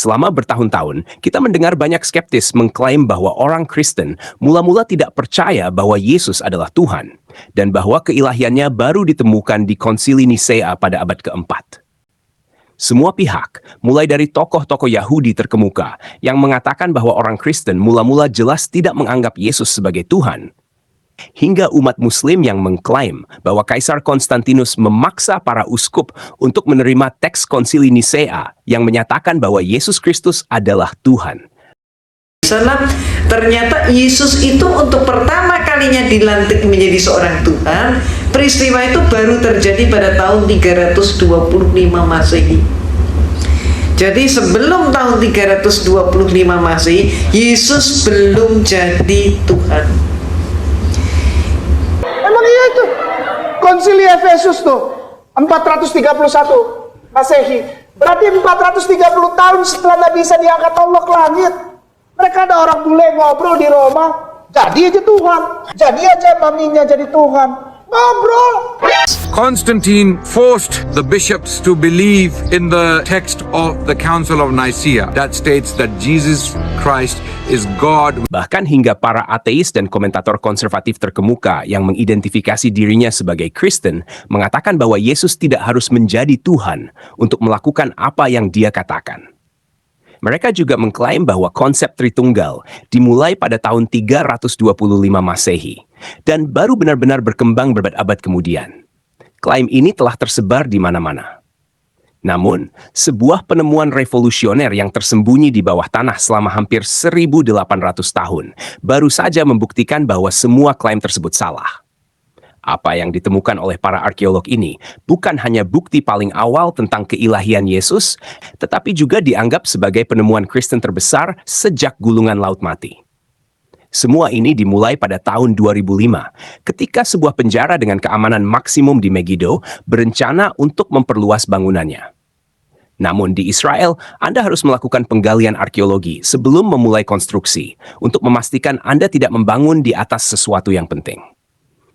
Selama bertahun-tahun, kita mendengar banyak skeptis mengklaim bahwa orang Kristen mula-mula tidak percaya bahwa Yesus adalah Tuhan, dan bahwa keilahiannya baru ditemukan di Konsili Nisea pada abad keempat. Semua pihak, mulai dari tokoh-tokoh Yahudi terkemuka, yang mengatakan bahwa orang Kristen mula-mula jelas tidak menganggap Yesus sebagai Tuhan, hingga umat Muslim yang mengklaim bahwa Kaisar Konstantinus memaksa para uskup untuk menerima teks Konsili Nisea yang menyatakan bahwa Yesus Kristus adalah Tuhan. Di sana ternyata Yesus itu untuk pertama kalinya dilantik menjadi seorang Tuhan. Peristiwa itu baru terjadi pada tahun 325 Masehi. Jadi sebelum tahun 325 Masehi, Yesus belum jadi Tuhan. Emang iya itu Konsili Efesus tuh 431 Masehi. Berarti 430 tahun setelah Nabi Isa diangkat Allah ke langit. Mereka ada orang bule ngobrol di Roma, jadi aja Tuhan. Jadi aja maminya jadi Tuhan. Ngobrol. Constantine forced the bishops to believe in the text of the Council of Nicaea that states that Jesus Christ is God. Bahkan hingga para ateis dan komentator konservatif terkemuka yang mengidentifikasi dirinya sebagai Kristen mengatakan bahwa Yesus tidak harus menjadi Tuhan untuk melakukan apa yang dia katakan. Mereka juga mengklaim bahwa konsep Tritunggal dimulai pada tahun 325 Masehi dan baru benar-benar berkembang berabad-abad kemudian. Klaim ini telah tersebar di mana-mana. Namun, sebuah penemuan revolusioner yang tersembunyi di bawah tanah selama hampir 1.800 tahun baru saja membuktikan bahwa semua klaim tersebut salah. Apa yang ditemukan oleh para arkeolog ini bukan hanya bukti paling awal tentang keilahian Yesus, tetapi juga dianggap sebagai penemuan Kristen terbesar sejak gulungan Laut Mati. Semua ini dimulai pada tahun 2005, ketika sebuah penjara dengan keamanan maksimum di Megiddo berencana untuk memperluas bangunannya. Namun di Israel, Anda harus melakukan penggalian arkeologi sebelum memulai konstruksi, untuk memastikan Anda tidak membangun di atas sesuatu yang penting.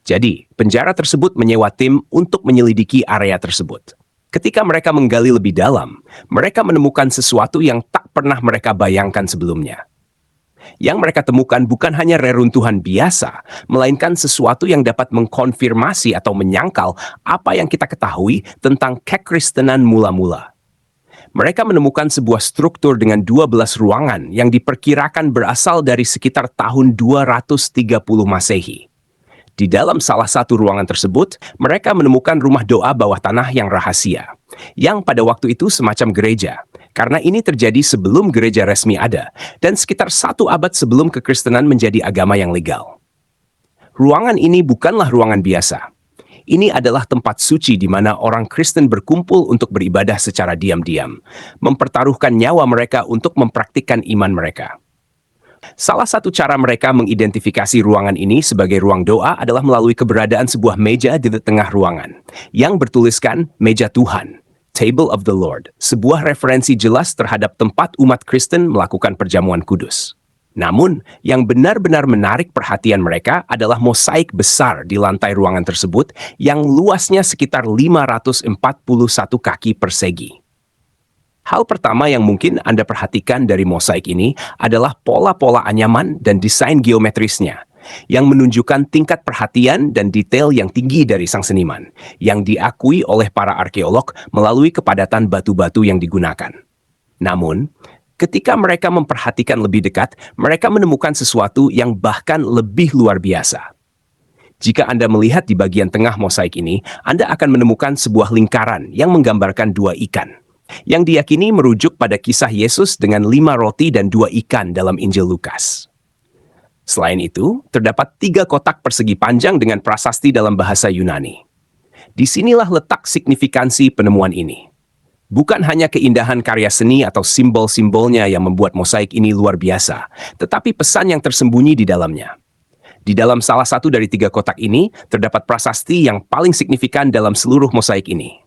Jadi, penjara tersebut menyewa tim untuk menyelidiki area tersebut. Ketika mereka menggali lebih dalam, mereka menemukan sesuatu yang tak pernah mereka bayangkan sebelumnya. Yang mereka temukan bukan hanya reruntuhan biasa, melainkan sesuatu yang dapat mengkonfirmasi atau menyangkal apa yang kita ketahui tentang kekristenan mula-mula. Mereka menemukan sebuah struktur dengan 12 ruangan yang diperkirakan berasal dari sekitar tahun 230 Masehi. Di dalam salah satu ruangan tersebut, mereka menemukan rumah doa bawah tanah yang rahasia, yang pada waktu itu semacam gereja, karena ini terjadi sebelum gereja resmi ada, dan sekitar 1 abad sebelum kekristenan menjadi agama yang legal. Ruangan ini bukanlah ruangan biasa. Ini adalah tempat suci di mana orang Kristen berkumpul untuk beribadah secara diam-diam, mempertaruhkan nyawa mereka untuk mempraktikkan iman mereka. Salah satu cara mereka mengidentifikasi ruangan ini sebagai ruang doa adalah melalui keberadaan sebuah meja di tengah ruangan, yang bertuliskan Meja Tuhan, Table of the Lord, sebuah referensi jelas terhadap tempat umat Kristen melakukan perjamuan kudus. Namun, yang benar-benar menarik perhatian mereka adalah mosaik besar di lantai ruangan tersebut yang luasnya sekitar 541 kaki persegi. Hal pertama yang mungkin Anda perhatikan dari mosaik ini adalah pola-pola anyaman dan desain geometrisnya, yang menunjukkan tingkat perhatian dan detail yang tinggi dari sang seniman, yang diakui oleh para arkeolog melalui kepadatan batu-batu yang digunakan. Namun, ketika mereka memperhatikan lebih dekat, mereka menemukan sesuatu yang bahkan lebih luar biasa. Jika Anda melihat di bagian tengah mosaik ini, Anda akan menemukan sebuah lingkaran yang menggambarkan 2 ikan, yang diyakini merujuk pada kisah Yesus dengan 5 roti dan 2 ikan dalam Injil Lukas. Selain itu, terdapat 3 kotak persegi panjang dengan prasasti dalam bahasa Yunani. Disinilah letak signifikansi penemuan ini. Bukan hanya keindahan karya seni atau simbol-simbolnya yang membuat mosaik ini luar biasa, tetapi pesan yang tersembunyi di dalamnya. Di dalam salah satu dari 3 kotak ini, terdapat prasasti yang paling signifikan dalam seluruh mosaik ini.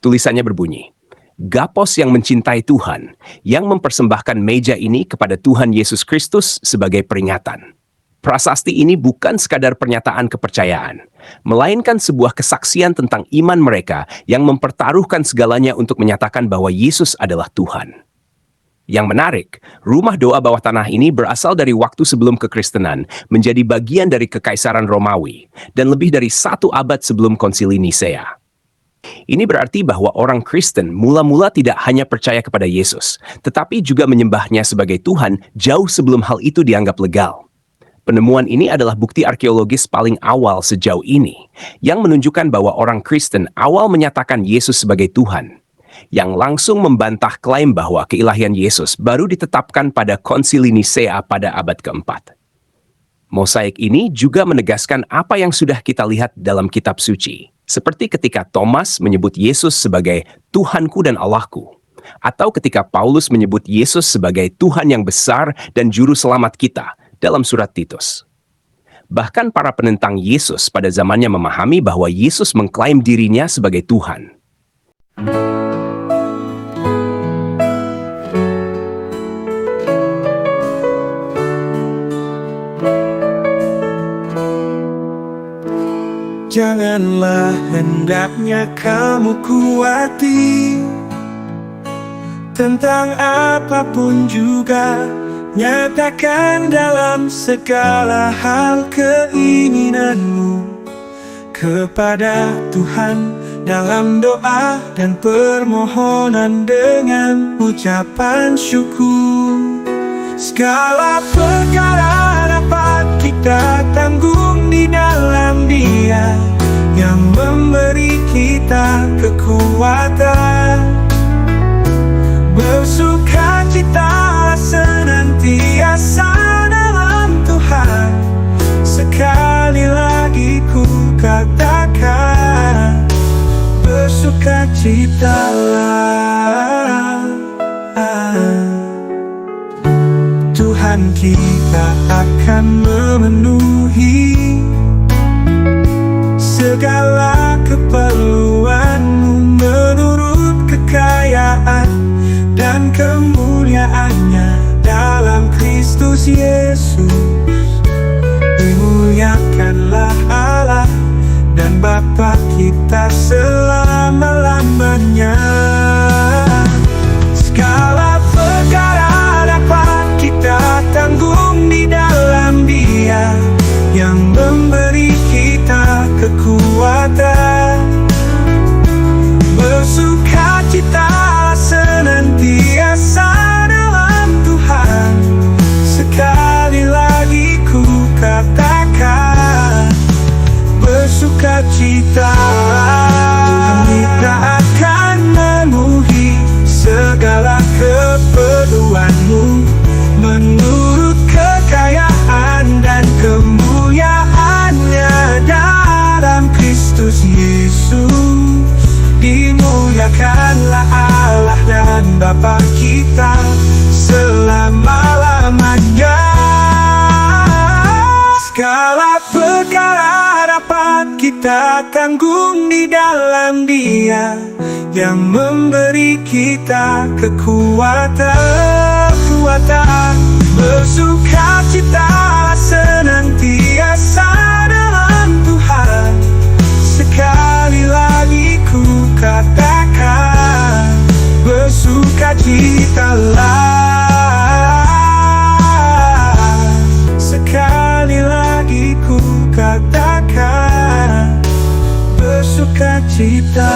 Tulisannya berbunyi, Gapos yang mencintai Tuhan, yang mempersembahkan meja ini kepada Tuhan Yesus Kristus sebagai peringatan. Prasasti ini bukan sekadar pernyataan kepercayaan, melainkan sebuah kesaksian tentang iman mereka yang mempertaruhkan segalanya untuk menyatakan bahwa Yesus adalah Tuhan. Yang menarik, rumah doa bawah tanah ini berasal dari waktu sebelum kekristenan, menjadi bagian dari Kekaisaran Romawi, dan lebih dari 1 abad sebelum Konsili Nisea. Ini berarti bahwa orang Kristen mula-mula tidak hanya percaya kepada Yesus, tetapi juga menyembahnya sebagai Tuhan jauh sebelum hal itu dianggap legal. Penemuan ini adalah bukti arkeologis paling awal sejauh ini, yang menunjukkan bahwa orang Kristen awal menyatakan Yesus sebagai Tuhan, yang langsung membantah klaim bahwa keilahian Yesus baru ditetapkan pada Konsili Nisea pada abad keempat. Mosaik ini juga menegaskan apa yang sudah kita lihat dalam kitab suci, seperti ketika Thomas menyebut Yesus sebagai Tuhanku dan Allahku, atau ketika Paulus menyebut Yesus sebagai Tuhan yang besar dan juru selamat kita dalam surat Titus. Bahkan para penentang Yesus pada zamannya memahami bahwa Yesus mengklaim dirinya sebagai Tuhan. Janganlah hendaknya kamu kuati tentang apapun juga, nyatakan dalam segala hal keinginanmu kepada Tuhan dalam doa dan permohonan dengan ucapan syukur. Segala perkara dapat kita tanggung di dalam Dia yang memberi kita kekuatan. Bersukacita senantiasa dalam Tuhan. Sekali lagi ku katakan, bersukacitalah. Tuhan kita akan memenuhi segala keperluanmu menurut kekayaan dan kemuliaannya dalam Kristus Yesus. Dimuliakanlah Allah dan Bapa kita selama-lamanya. Segala perkara dapat kita tanggung di dalam Dia yang memberi kita kekuatan. Bersukacita senantiasa dalam Tuhan. Sekali lagi ku katakan, bersukacita. Kita akan memenuhi segala keperluanmu menurut kekayaan dan kemuliaannya dalam Kristus Yesus. Dimuliakanlah Allah dan Bapa kita selama-lamanya. Segala perkara dapat kita tanggung di dalam Dia yang memberi kita kekuatan. Bersukacita senantiasa dalam Tuhan. Sekali lagi ku katakan, bersukacitalah. Sekali lagi ku katakan, bersukacita.